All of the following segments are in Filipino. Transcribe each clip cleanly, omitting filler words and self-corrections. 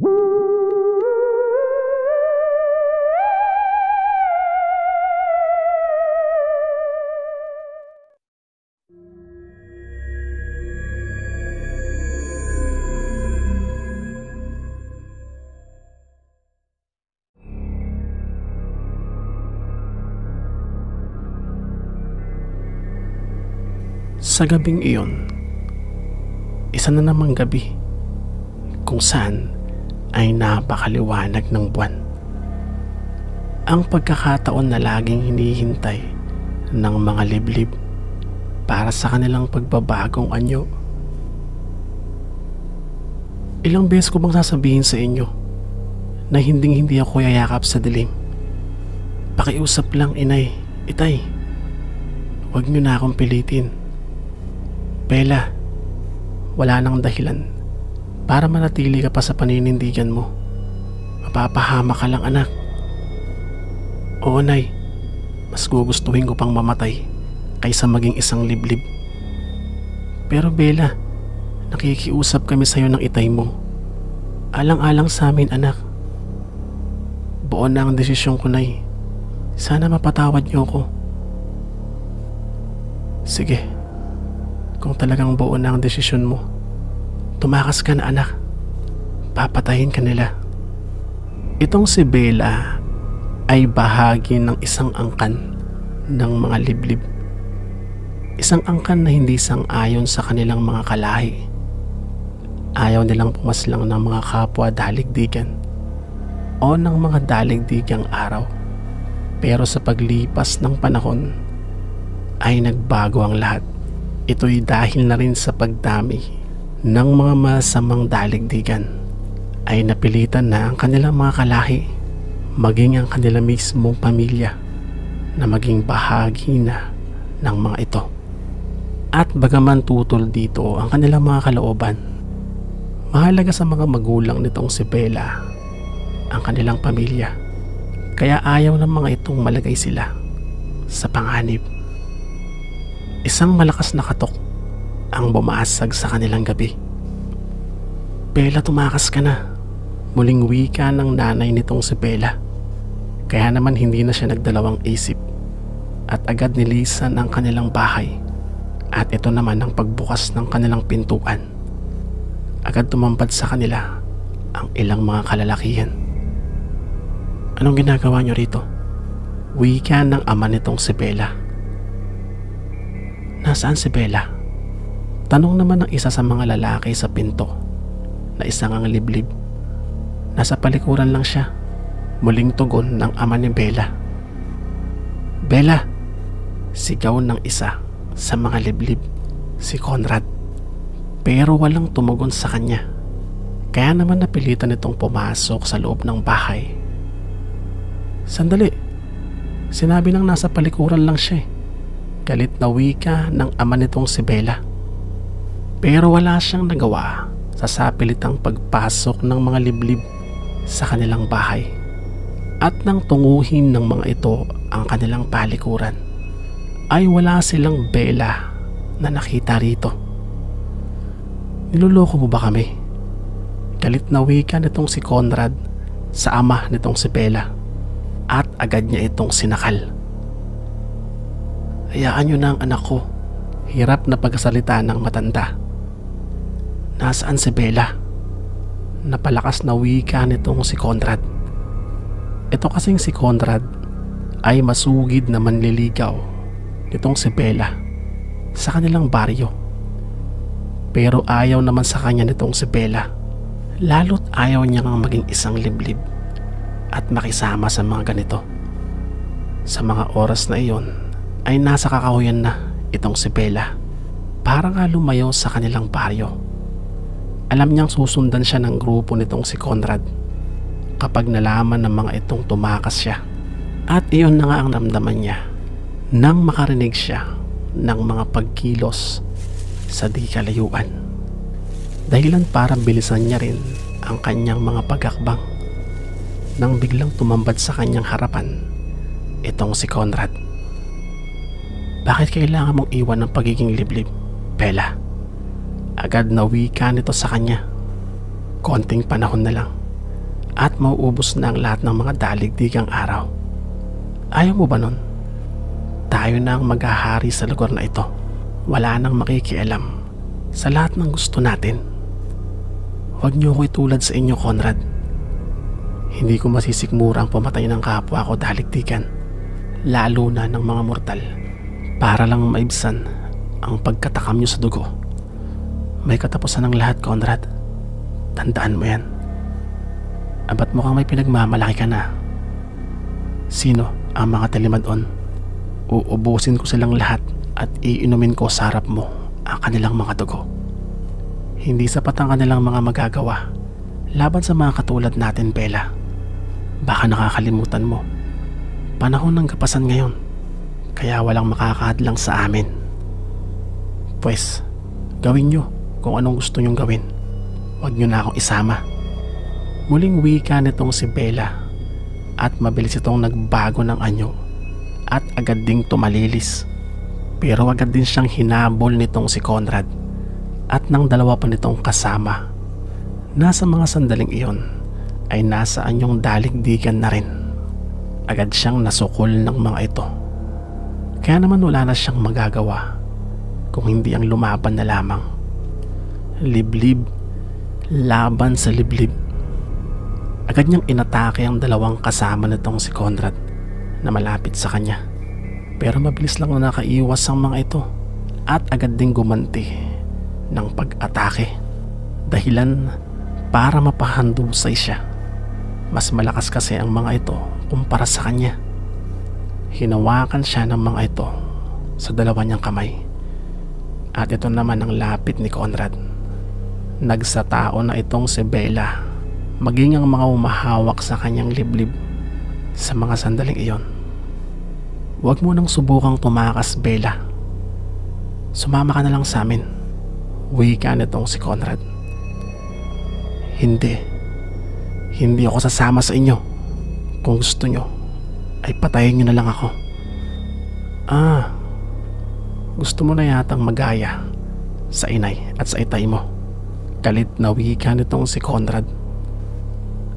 Sa gabing iyon, isa na namang gabi kung saan ay napakaliwanag ng buwan. Ang pagkakataon na laging hinihintay ng mga liblib para sa kanilang pagbabagong anyo. Ilang beses ko bang sasabihin sa inyo na hindi ako yayakap sa dilim? Pakiusap lang, inay, itay. Huwag niyo na akong pilitin. Bella, wala nang dahilan para manatili ka pa sa paninindigan mo. Mapapahama ka lang, anak. Oo, nay, mas gugustuhin ko pang mamatay kaysa maging isang liblib. Pero Bella, nakikiusap kami sa'yo ng itay mo. Alang-alang sa amin, anak. Buo na ang desisyon ko, nay. Sana mapatawad niyo ko. Sige, kung talagang buo na ang desisyon mo, tumakas ka na, anak. Papatayin ka nila. Itong si Bella ay bahagi ng isang angkan ng mga liblib. Isang angkan na hindi sang-ayon sa kanilang mga kalahi. Ayaw nilang pumaslang ng mga kapwa daligdigan o ng mga daligdigang araw. Pero sa paglipas ng panahon ay nagbago ang lahat. Ito'y dahil na rin sa pagdami ng mga masamang daligdigan ay napilitan na ang kanilang mga kalahi, maging ang kanilang mismong pamilya, na maging bahagi na ng mga ito. At bagaman tutol dito ang kanilang mga kalooban, mahalaga sa mga magulang nitong si Bella ang kanilang pamilya. Kaya ayaw ng mga itong malagay sila sa panganib. Isang malakas na katok ang bumasag sa kanilang gabi. Bella, tumakas ka na. Muling wika ng nanay nitong si Bella. Kaya naman hindi na siya nagdalawang isip at agad nilisan ang kanilang bahay. At ito naman ang pagbukas ng kanilang pintuan. Agad tumampad sa kanila ang ilang mga kalalakihan. Anong ginagawa niyo rito? Wika ng ama nitong si Bella. Nasaan si Bella? Tanong naman ng isa sa mga lalaki sa pinto na isang ang liblib. Nasa palikuran lang siya. Muling tugon ng ama ni Bella. Bella! Sigaw ng isa sa mga liblib, si Conrad. Pero walang tumugon sa kanya. Kaya naman napilitan itong pumasok sa loob ng bahay. Sandali! Sinabi nang nasa palikuran lang siya. Galit na wika ng ama nitong si Bella. Pero wala siyang nagawa sa sapilitang pagpasok ng mga liblib sa kanilang bahay. At nang tunguhin ng mga ito ang kanilang palikuran, ay wala silang Bella na nakita rito. Niloloko mo ba kami? Galit na wika nitong si Conrad sa ama nitong si Bella. At agad niya itong sinakal. Hayaan niyo na ang anak ko. Hirap na pagkasalita ng matanda. Nasaan si Bella? Napalakas na wika nitong si Conrad. Ito kasing si Conrad ay masugid na manliligaw nitong si Bella sa kanilang baryo. Pero ayaw naman sa kanya nitong si Bella. Lalo't ayaw niya ngang maging isang liblib at makisama sa mga ganito. Sa mga oras na iyon ay nasa kakahuyan na itong si Bella para nga lumayo sa kanilang baryo. Alam niyang susundan siya ng grupo nitong si Conrad kapag nalaman ng mga itong tumakas siya. At iyon na nga ang ramdaman niya nang makarinig siya ng mga pagkilos sa di kalayuan. Dahilan para bilisan niya rin ang kanyang mga pagakbang nang biglang tumambad sa kanyang harapan itong si Conrad. Bakit kailangan mong iwan ng pagiging liblib, Bella? Agad na wika nito sa kanya. Konting panahon na lang. at mauubos na ang lahat ng mga daligdigang araw. Ayaw mo ba nun? Tayo na ang maghahari sa lugar na ito. Wala nang makikialam sa lahat ng gusto natin. Huwag niyo ko itulad sa inyo, Conrad. Hindi ko masisikmura ang pumatay ng kapwa ko daligdigan, lalo na ng mga mortal, para lang maibsan ang pagkatakam niyo sa dugo. May katapusan ng lahat, Conrad. Tandaan mo yan. Abat mukhang may pinagmamalaki ka na. Sino ang mga talimadon? Uubusin ko silang lahat at iinumin ko sa harap mo ang kanilang mga dugo. Hindi sapat ang kanilang mga magagawa laban sa mga katulad natin, Bella. Baka nakakalimutan mo, panahon ng kapasan ngayon, kaya walang makakahadlang sa amin. Pwes, gawin nyo kung anong gusto nyong gawin. Huwag nyo na akong isama. Muling wika nitong si Bella at mabilis itong nagbago ng anyo at agad ding tumalilis. Pero agad din siyang hinabol nitong si Conrad at ng dalawa pa nitong kasama. Nasa mga sandaling iyon ay nasa anyong daligdigan na rin. Agad siyang nasukol ng mga ito. Kaya naman wala na siyang magagawa kung hindi ang lumaban na lamang. Liblib, laban sa liblib. Agad niyang inatake ang dalawang kasama nitong si Conrad na malapit sa kanya. Pero mabilis lang na nakaiwas ang mga ito at agad ding gumanti ng pag-atake. Dahilan para mapahandusay siya. Mas malakas kasi ang mga ito kumpara sa kanya. Hinawakan siya ng mga ito sa dalawa niyang kamay. At ito naman ang lapit ni Conrad. Nagsatao na itong si Bella, maging ang mga umahawak sa kanyang liblib sa mga sandaling iyon. Huwag mo nang subukang tumakas, Bella. Sumama ka na lang sa amin. Wika nitong si Conrad. Hindi ako sasama sa inyo. Kung gusto nyo, ay patayin nyo na lang ako. Gusto mo na yatang magaya sa inay at sa itay mo. Galit na wika nitong si Conrad.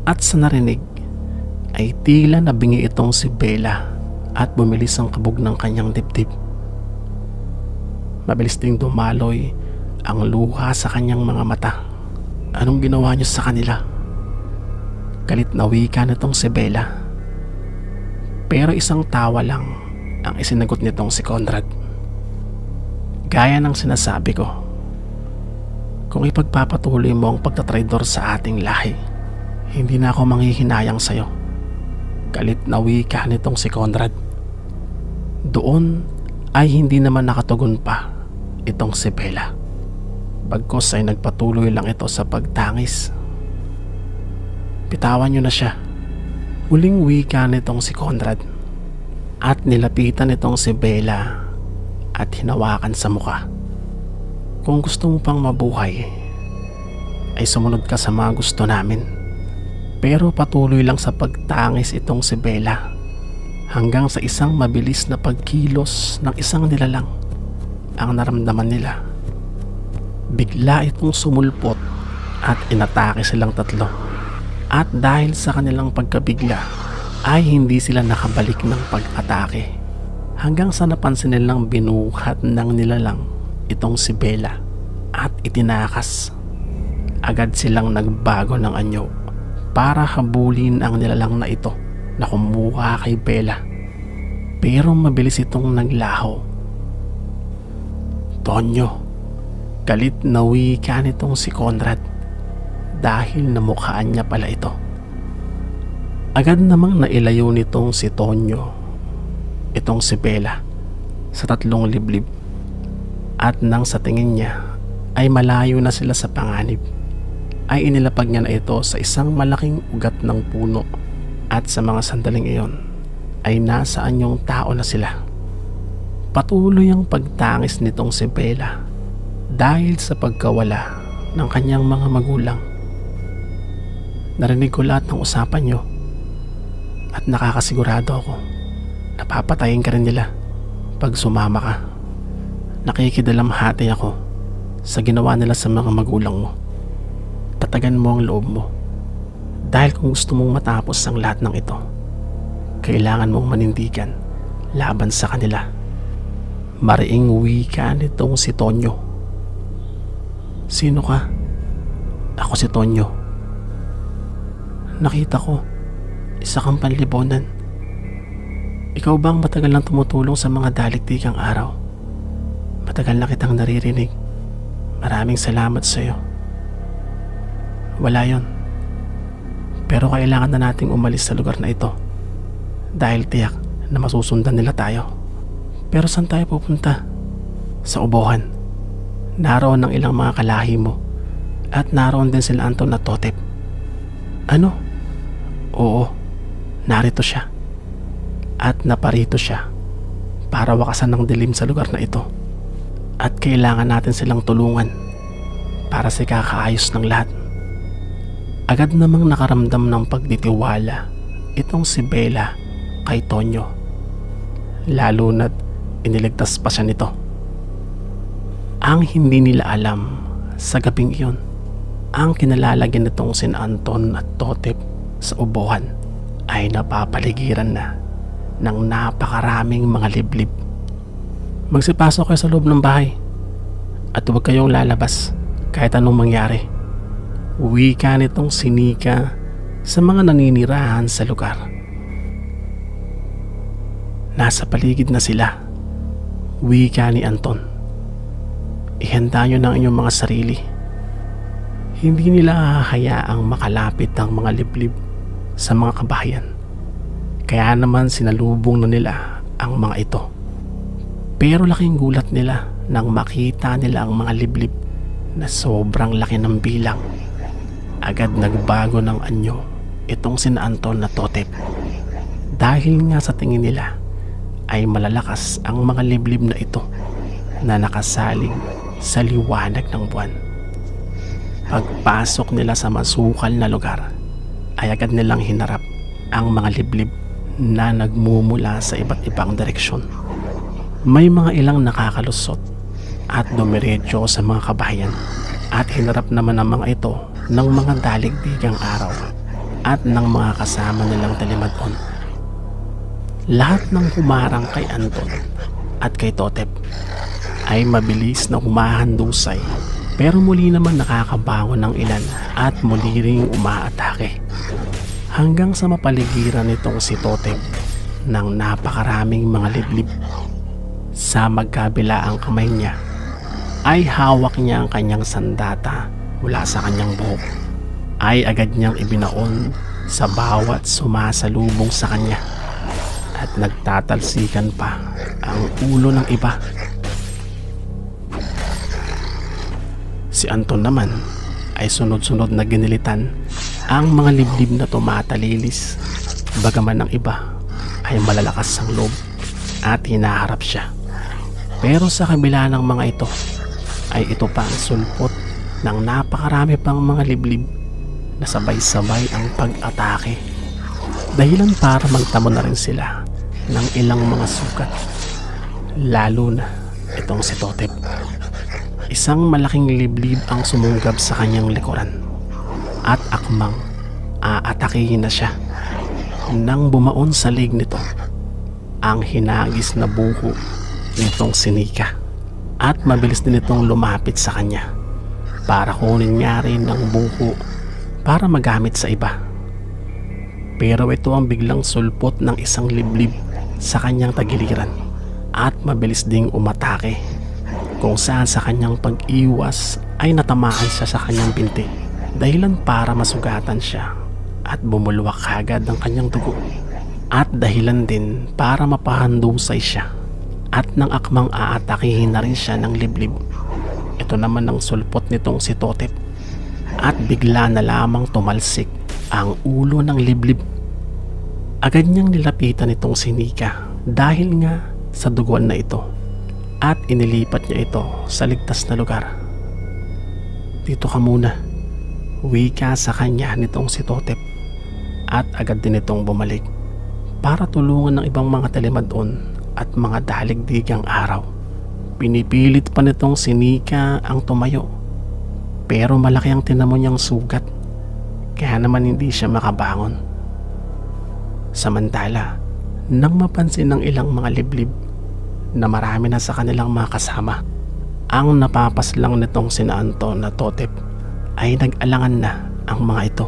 At sa narinig ay tila nabingi itong si Bella at bumilis ang kabog ng kanyang dibdib. Mabilis ding dumaloy ang luha sa kanyang mga mata. Anong ginawa niyo sa kanila? Galit na wika nitong si Bella. Pero isang tawa lang ang isinagot nitong si Conrad. Gaya ng sinasabi ko, kung ipagpapatuloy mo ang pagtatraidor sa ating lahi, hindi na ako manghihinayang sa'yo. Galit na wika nitong si Conrad. Doon ay hindi naman nakatugon pa itong si Bella. Bagkos ay nagpatuloy lang ito sa pagtangis. Bitawan niyo na siya. Muling wika nitong si Conrad. At nilapitan itong si Bella at hinawakan sa muka. Kung gusto mo pang mabuhay, ay sumunod ka sa mga gusto namin. Pero patuloy lang sa pagtangis itong si Bella hanggang sa isang mabilis na pagkilos ng isang nilalang ang naramdaman nila. Bigla itong sumulpot at inatake silang tatlo. At dahil sa kanilang pagkabigla ay hindi sila nakabalik ng pag-atake hanggang sa napansin nilang binuhat ng nilalang itong si Bella at itinakas. Agad silang nagbago ng anyo para habulin ang nilalang na ito na kumuha kay Bella. Pero mabilis itong naglaho. Tonyo, galit na wika nitong si Conrad dahil namukhaan niya pala ito. Agad namang nailayo nitong si Tonyo itong si Bella sa tatlong liblib. At nang sa tingin niya ay malayo na sila sa panganib, ay inilapag niya na ito sa isang malaking ugat ng puno. At sa mga sandaling iyon ay nasa anyong tao na sila. Patuloy ang pagtangis nitong si Bella dahil sa pagkawala ng kanyang mga magulang. Narinig ko lahat ng usapan niyo at nakakasigurado ako na papatayin ka rin nila pag sumama ka. Nakikidalamhati ako sa ginawa nila sa mga magulang mo. Tatagan mo ang loob mo Dahil kung gusto mong matapos ang lahat ng ito, kailangan mong manindigan laban sa kanila. Mariing wika nitong si Tonyo. Sino ka? Ako si Tonyo. Nakita ko, isa kang panlibonan. Ikaw ba ang matagal nang tumutulong sa mga daligdigang araw? Matagal na kitang naririnig. Maraming salamat sa iyo. Wala yon. Pero kailangan na nating umalis sa lugar na ito. Dahil tiyak na masusundan nila tayo. Pero saan tayo pupunta? Sa ubohan. Naroon ang ilang mga kalahi mo. At naroon din sila Anton at Totep. Ano? Oo, narito siya. At naparito siya para wakasan ng dilim sa lugar na ito. At kailangan natin silang tulungan para sa kakaayos ng lahat. Agad namang nakaramdam ng pagditiwala itong si Bella kay Tonyo. Lalo na't iniligtas pa siya nito. Ang hindi nila alam sa gabing iyon, ang kinalalagyan nitong sin Anton at Totep sa ubohan ay napapaligiran na ng napakaraming mga liblib. Magsipasok kayo sa loob ng bahay at huwag kayong lalabas kahit anong mangyari. Wika nitong sinika sa mga naninirahan sa lugar. Nasa paligid na sila. Wika ni Anton. Ihanda nyo ng inyong mga sarili. Hindi nila hahayaang makalapit ang mga liblib sa mga kabahayan. Kaya naman sinalubong na nila ang mga ito. Pero laking gulat nila nang makita nila ang mga liblib na sobrang laki ng bilang. Agad nagbago ng anyo itong sina Anton na Totep. Dahil nga sa tingin nila ay malalakas ang mga liblib na ito na nakasaling sa liwanag ng buwan. Pagpasok nila sa masukal na lugar ay agad nilang hinarap ang mga liblib na nagmumula sa iba't ibang direksyon. May mga ilang nakakalusot at dumiretso sa mga kabahayan at hinarap naman ang mga ito ng mga daligdigang araw at ng mga kasama nilang talimadon. Lahat ng humarang kay Anton at kay Totep ay mabilis na humahandusay, pero muli naman nakakabangon ng ilan at muli ring umaatake. Hanggang sa mapaligiran nitong si Totep ng napakaraming mga liblib. Sa magkabilaang kamay niya ay hawak niya ang kanyang sandata mula sa kanyang buhok. Ay agad niyang ibinaon sa bawat sumasalubong sa kanya at nagtatalsikan pa ang ulo ng iba. Si Anton naman ay sunod-sunod na ginilitan ang mga liblib na tumatalilis, bagaman ng iba ay malalakas ang loob at hinaharap siya. Pero sa kabila ng mga ito ay ito pa ang sulpot ng napakarami pang mga liblib na sabay-sabay ang pag-atake. Dahilan para magtamo na rin sila ng ilang mga sugat. Lalo na itong si Totep. Isang malaking liblib ang sumunggab sa kanyang likuran at akmang aatakihin na siya. Nang bumaon sa lig nito ang hinagis na buko nitong sinika at mabilis din itong lumapit sa kanya para kunin niya rin ang buko para magamit sa iba. Pero ito ang biglang sulpot ng isang liblib sa kanyang tagiliran at mabilis ding umatake, kung saan sa kanyang pag-iwas ay natamaan siya sa kanyang binti, dahilan para masugatan siya at bumulwak agad ang kanyang dugo, at dahilan din para mapahandusay siya at nang akmang aatakihin na rin siya ng liblib. Ito naman ang sulpot nitong si Totep at bigla na lamang tumalsik ang ulo ng liblib. Agad niyang nilapitan itong si Nika dahil nga sa duguan na ito at inilipat niya ito sa ligtas na lugar. Dito ka muna, wika sa kanya nitong si Totep, at agad din itong bumalik para tulungan ng ibang mga talimadon at mga daligdigang araw. Pinipilit pa nitong si Nika ang tumayo, pero malaki ang tinamo niyang sugat. kaya naman hindi siya makabangon. Samantala, nang mapansin ng ilang mga liblib na marami na sa kanilang mga kasama ang napapaslang nitong sina Anton at Totep, ay nag-alangan na ang mga ito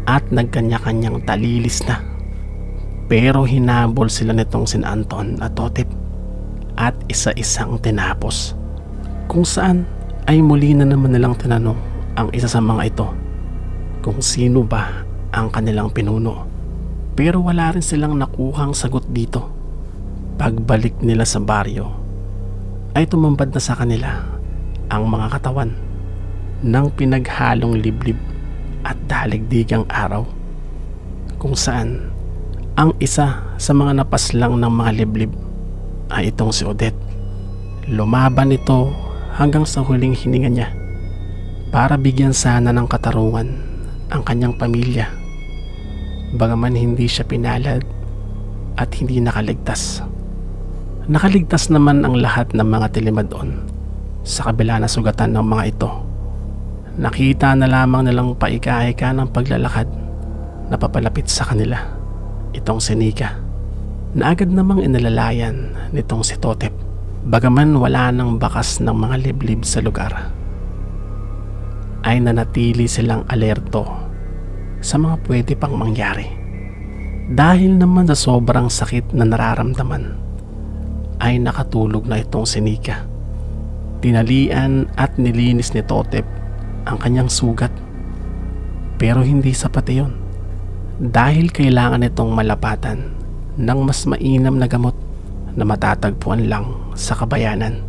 at nagkanya-kanyang talilis na. Pero hinabol sila nitong sina Anton at Totep at isa-isang tinapos, kung saan ay muli na naman nilang tinanong ang isa sa mga ito kung sino ba ang kanilang pinuno. Pero wala rin silang nakuhang sagot dito. Pagbalik nila sa baryo ay tumambad na sa kanila ang mga katawan ng pinaghalong liblib at daligdigang araw, kung saan ang isa sa mga napaslang ng mga liblib ay itong si Odette. Lumaban ito hanggang sa huling hininga niya para bigyan sana ng katarungan ang kanyang pamilya, bagaman hindi siya pinalad at hindi nakaligtas. Nakaligtas naman ang lahat ng mga tilimad doon sa kabila na sugatan ng mga ito. Nakita na lamang nilang paika-ika ng paglalakad na papalapit sa kanila itong si Nika, na agad namang inalalayan nitong si Totep, bagaman wala ng bakas ng mga liblib sa lugar. Ay nanatili silang alerto sa mga pwede pang mangyari. Dahil naman sa sobrang sakit na nararamdaman, ay nakatulog na itong si Nika. Tinalian at nilinis ni Totep ang kanyang sugat, pero hindi sapat iyon, dahil kailangan itong malapatan ng mas mainam na gamot na matatagpuan lang sa kabayanan.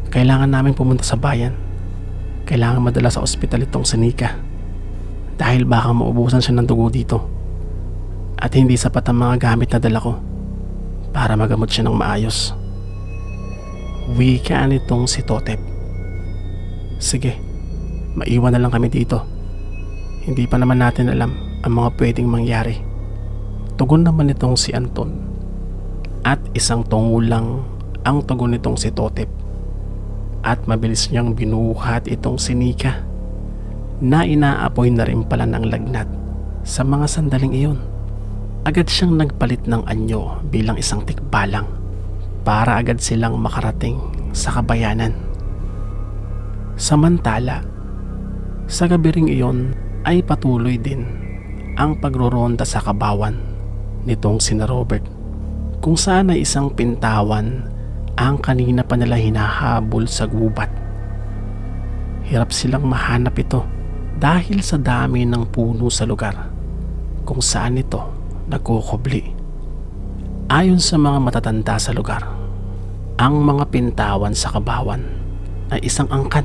Kailangan namin pumunta sa bayan. Kailangan madala sa ospital itong si Nika, dahil baka maubusan siya ng dugo dito at hindi sapat ang mga gamit na dala ko para magamot siya ng maayos. Wika nitong si Totep. Sige, maiwan na lang kami dito. Hindi pa naman natin alam ang mga pwedeng mangyari. Tugon naman nitong si Anton, at isang tungo lang ang tugon nitong si Totep, at mabilis niyang binuhat itong si Nika, na inaapoy na rin pala ng lagnat sa mga sandaling iyon. Agad siyang nagpalit ng anyo bilang isang tikbalang para agad silang makarating sa kabayanan. Samantala, sa gabi ring iyon ay patuloy din ang pagroronda sa kabawan nitong sina Robert, kung saan ay isang pintawan ang kanina pa nila hinahabol sa gubat. Hirap silang mahanap ito dahil sa dami ng puno sa lugar kung saan ito nagkukubli. Ayon sa mga matatanda sa lugar, ang mga pintawan sa kabawan ay isang angkan.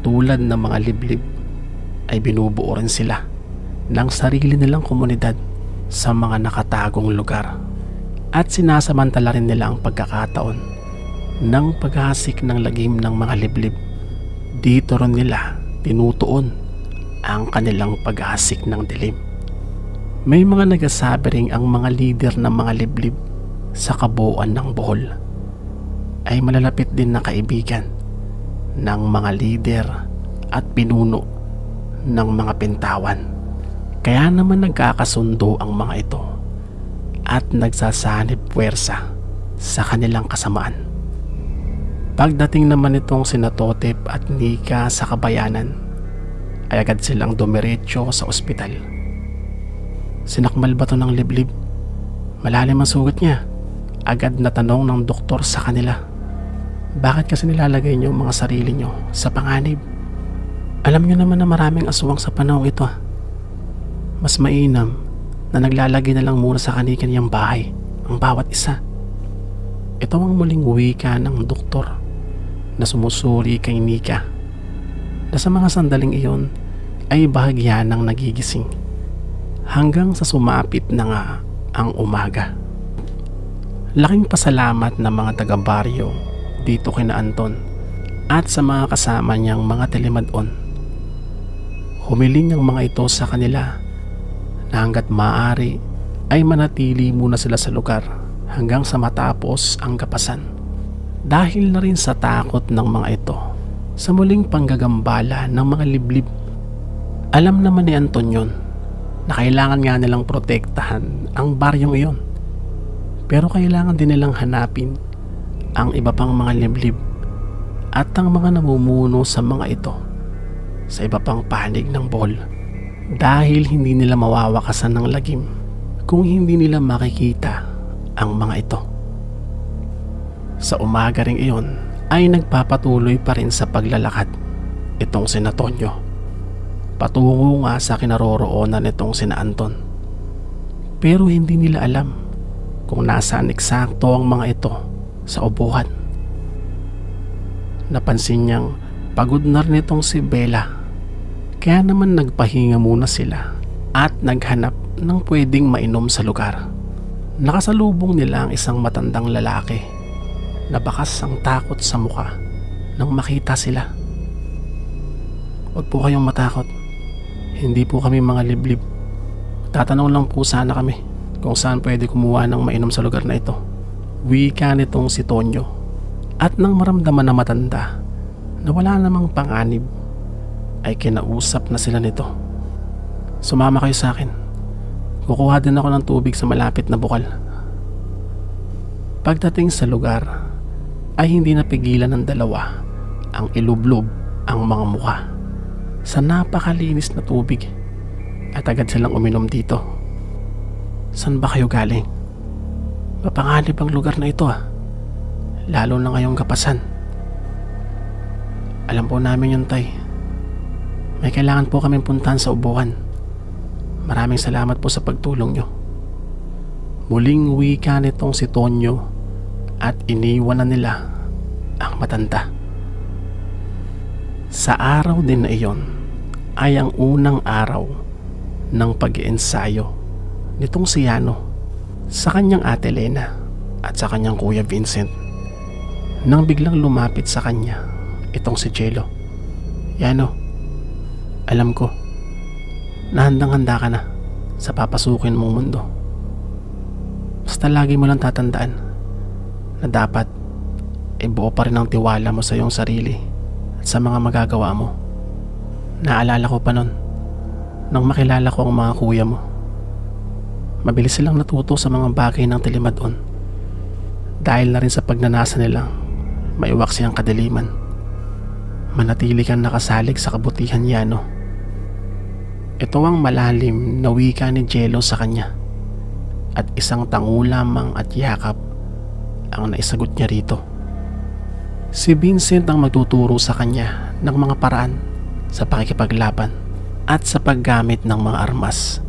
Tulad ng mga liblib ay binubuo rin sila ng sarili nilang komunidad sa mga nakatagong lugar, at sinasamantala rin nila ang pagkakataon ng paghasik ng lagim ng mga liblib. Dito rin nila tinutuon ang kanilang paghasik ng dilim. May mga nagsasabi ring ang mga lider ng mga liblib sa kabuuan ng Bohol ay malalapit din na kaibigan ng mga lider at pinuno ng mga pintawan. Kaya naman nagkakasundo ang mga ito at nagsasanib puwersa sa kanilang kasamaan. Pagdating naman itong sina Totep at Nika sa kabayanan, ay agad silang dumiretso sa ospital. Sinakmal ba ito ng liblib? Malalim ang sugat niya. Agad na tanong ng doktor sa kanila. Bakit kasi nilalagay niyo mga sarili niyo sa panganib? Alam niyo naman na maraming aswang sa panahon ito. Mas mainam na naglalagay na lang muna sa kani-kaniyang bahay ang bawat isa. Ito ang muling wika ng doktor na sumusuri kay Nika, na sa mga sandaling iyon ay bahagya ng nagigising hanggang sa sumapit na nga ang umaga. Laking pasalamat ng mga taga-baryo dito kina Anton at sa mga kasama niyang mga telemadon. Humiling ang mga ito sa kanila na hanggat maaari ay manatili muna sila sa lugar hanggang sa matapos ang kapasan, dahil na rin sa takot ng mga ito sa muling panggagambala ng mga liblib Alam naman ni Anton yun na kailangan nga nilang protektahan ang baryong iyon. Pero kailangan din nilang hanapin ang iba pang mga liblib at ang mga namumuno sa mga ito sa iba pang panig ng Bohol, dahil hindi nila mawawakasan ng lagim kung hindi nila makikita ang mga ito. Sa umaga ring iyon ay nagpapatuloy pa rin sa paglalakad itong sina Tonyo patungo nga sa kinaroroonan nitong sina Anton. Pero hindi nila alam kung nasaan eksakto ang mga ito sa upuan. Napansin niyang pagod na rin itong si Bella, kaya naman nagpahinga muna sila at naghanap ng pwedeng mainom sa lugar. Nakasalubong nila ang isang matandang lalaki na bakas ang takot sa muka nang makita sila. "Huwag po kayong matakot. Hindi po kami mga liblib. Tatanong lang po sana kami kung saan pwede kumuha ng mainom sa lugar na ito." Wika nitong si Tonyo, at nang maramdaman na matanda na wala namang panganib ay kinausap na sila nito. "Sumama kayo sa akin. Kukuha din ako ng tubig sa malapit na bukal." Pagdating sa lugar ay hindi napigilan ng dalawa ang ilublob ang mga mukha sa napakalinis na tubig at agad silang uminom dito. "San ba kayo galing? Mapanganib ang lugar na ito lalo na ngayong kapasan." "Alam po namin yun, tay. May kailangan po kaming puntahan sa ubuan. Maraming salamat po sa pagtulong nyo." Muling wika nitong si Tonyo at iniwan na nila ang matanda. Sa araw din na iyon ay ang unang araw ng pag-iensayo nitong si Yano sa kanyang ate Lena at sa kanyang kuya Vincent, nang biglang lumapit sa kanya itong si Jello. "Yano, alam ko na handang-handa ka na sa papasukin mong mundo. Basta lagi mo lang tatandaan na dapat buo pa rin ang tiwala mo sa iyong sarili at sa mga magagawa mo. Naalala ko pa nun nang makilala ko ang mga kuya mo. Mabilis silang natuto sa mga bagay ng Tilimadon dahil na rin sa pagnanasa nilang maiwaksi ang kadiliman. Manatili kang nakasalig sa kabutihan, Yano." Ito ang malalim na wika ni Jello sa kanya, at isang tango lamang at yakap ang naisagot niya rito. Si Vincent ang magtuturo sa kanya ng mga paraan sa pakikipaglaban at sa paggamit ng mga armas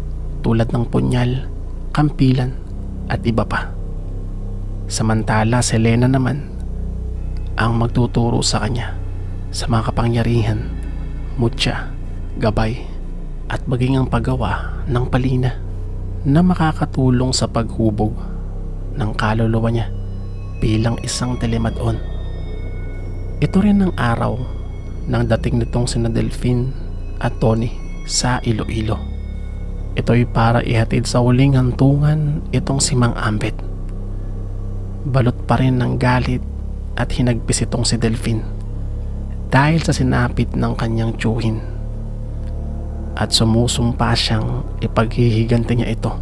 tulad ng punyal, kampilan at iba pa. Samantala si Lena naman ang magtuturo sa kanya sa mga kapangyarihan, mutya, gabay at maging ang paggawa ng palina na makakatulong sa paghubog ng kaluluwa niya bilang isang Tilimadon. Ito rin ang araw ng dating nitong sina Delphine at Tony sa Iloilo. Ito'y para ihatid sa huling hantungan itong si Mang Ambet. Balot pa rin ng galit at hinagpis itong si Delphine dahil sa sinapit ng kanyang tiyuhin, at sumusumpa siyang ipaghihiganti niya ito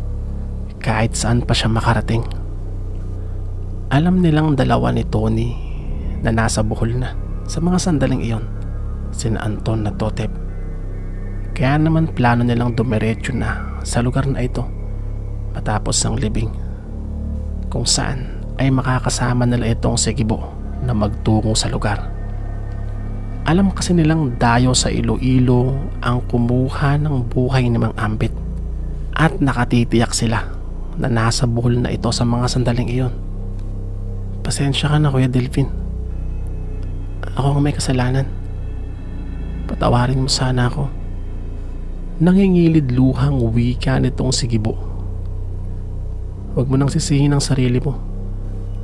kahit saan pa siya makarating. Alam nilang dalawa ni Tony na nasa Bohol na sa mga sandaling iyon sina Anton at Totep, kaya naman plano nilang dumiretso na sa lugar na ito matapos ang libing, kung saan ay makakasama nila itong si Gibo na magtungo sa lugar. Alam kasi nilang dayo sa Iloilo ang kumuha ng buhay ni Mang Ambit, at nakatitiyak sila na nasa Bohol na ito sa mga sandaling iyon. "Pasensya ka na, Kuya Delphine. Ako ang may kasalanan. Patawarin mo sana ako." Nangingilid luhang wika nitong si Gibo. "Huwag mo nang sisihin ang sarili mo.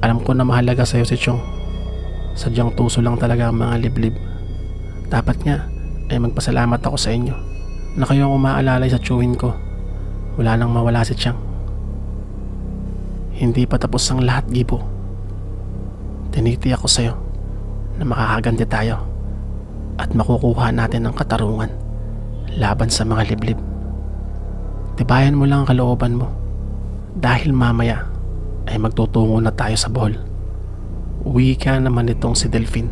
Alam ko na mahalaga sa'yo si Chong. Sadyang tuso lang talaga ang mga liblib. Dapat nga ay magpasalamat ako sa inyo na kayo ang umaalalay sa tiyuhin ko. Wala nang mawala si Chang. Hindi pa tapos ang lahat, Gibo. Tinitiyak ko sa'yo na makakaganti tayo at makukuha natin ang katarungan laban sa mga liblib. Tibayan mo lang ang kalooban mo dahil mamaya ay magtutungo na tayo sa Bohol. Uwi ka naman itong si Delphine.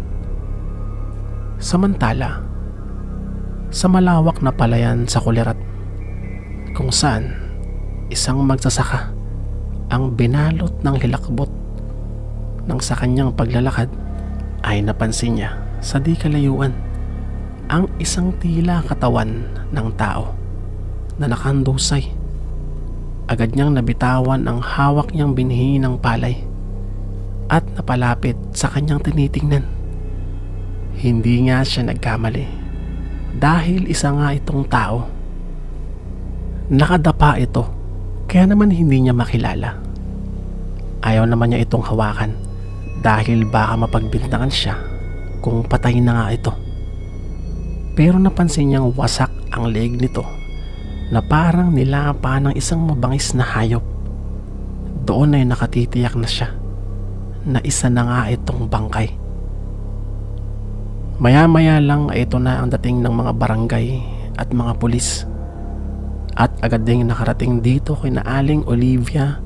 Samantala, sa malawak na palayan sa Kulirat, kung saan isang magsasaka ang binalot ng hilakbot nang sa kanyang paglalakad ay napansin niya sa di kalayuan ang isang tila katawan ng tao na nakandusay. Agad niyang nabitawan ang hawak niyang binhi ng palay at napalapit sa kanyang tinitingnan. Hindi nga siya nagkamali dahil isa nga itong tao. Nakadapa ito kaya naman hindi niya makilala. Ayaw naman niya itong hawakan dahil baka mapagbintangan siya kung patay na nga ito. Pero napansin niyang wasak ang leeg nito na parang nilapa ng isang mabangis na hayop. Doon ay nakatitiyak na siya na isa na nga itong bangkay. Maya-maya lang ay ito na ang dating ng mga barangay at mga pulis. At agad ding nakarating dito kay na Aling Olivia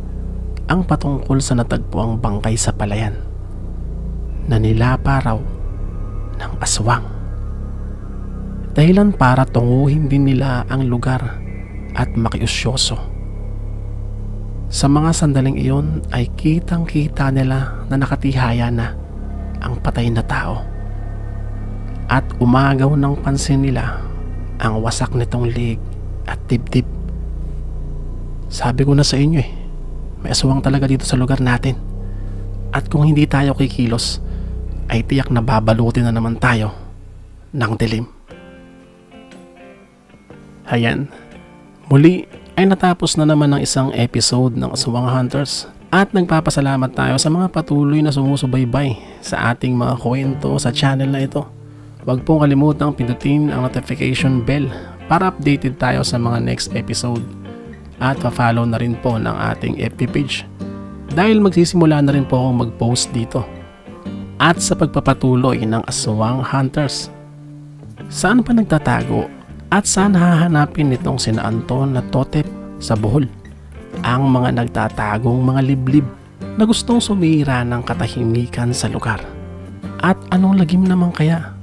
ang patungkol sa natagpuang bangkay sa palayan na nilapa raw ng aswang. Dahilan para tunguhin din nila ang lugar at makiusyoso. Sa mga sandaling iyon ay kitang-kita nila na nakatihaya na ang patay na tao. At umagaw ng pansin nila ang wasak nitong leeg at dibdib. Sabi ko na sa inyo may aswang talaga dito sa lugar natin. At kung hindi tayo kikilos, ay tiyak na babalutin na naman tayo ng dilim. Ayan, muli ay natapos na naman ang isang episode ng Aswang Hunters. At nagpapasalamat tayo sa mga patuloy na sumusubaybay sa ating mga kwento sa channel na ito. Huwag pong kalimutang pindutin ang notification bell para updated tayo sa mga next episode. At pa-follow na rin po ng ating FB page dahil magsisimula na rin po akong mag-post dito. At sa pagpapatuloy ng Aswang Hunters, saan pa nagtatago at saan hahanapin nitong sina Anton at Totep sa Bohol ang mga nagtatagong mga liblib na gustong sumira ng katahimikan sa lugar? At anong lagim naman kaya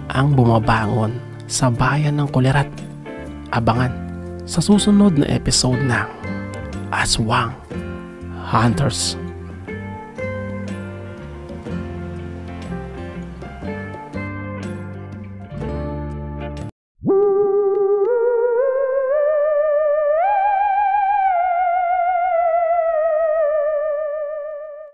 ang bumabangon sa bayan ng Kulirat? Abangan sa susunod na episode ng Aswang Hunters.